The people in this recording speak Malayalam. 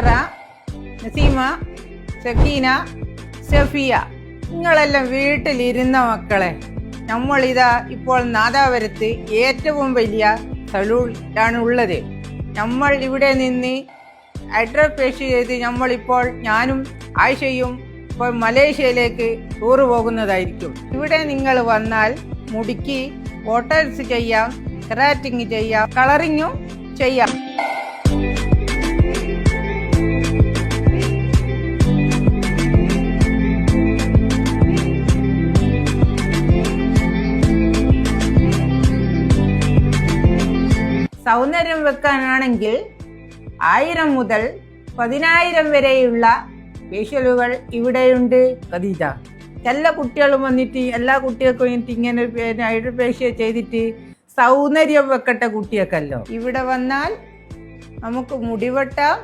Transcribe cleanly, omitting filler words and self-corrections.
നസീമ, സക്കീന, സഫിയ, നിങ്ങളെല്ലാം വീട്ടിലിരുന്ന മക്കളെ, നമ്മളിതാ ഇപ്പോൾ നാദാപുരത്ത് ഏറ്റവും വലിയ സലൂണിലാണ് ഉള്ളത്. നമ്മൾ ഇവിടെ നിന്ന് ഹൈഡ്രോഫേഷ്യ ചെയ്ത് നമ്മളിപ്പോൾ ഞാനും ആയിഷയും ഇപ്പോൾ മലേഷ്യയിലേക്ക് ടൂറ് പോകുന്നതായിരിക്കും. ഇവിടെ നിങ്ങൾ വന്നാൽ മുടിക്ക് ഫോട്ടോസ് ചെയ്യാം, കെരാറ്റിങ് ചെയ്യാം, കളറിങ്ങും ചെയ്യാം. സൗന്ദര്യം വെക്കാനാണെങ്കിൽ 1000 മുതൽ 10000 വരെയുള്ള ഫേഷ്യലുകൾ ഇവിടെയുണ്ട്. ഖദീജ, എല്ലാ കുട്ടികളും വന്നിട്ട് എല്ലാ കുട്ടികൾക്കും വേണ്ടിയിട്ട് ഇങ്ങനെ ഹൈഡ്രോ ഫേഷ്യൽ ചെയ്തിട്ട് സൗന്ദര്യം വെക്കട്ടെ കുട്ടികൾക്കല്ലോ. ഇവിടെ വന്നാൽ നമുക്ക് മുടി വെട്ടാം,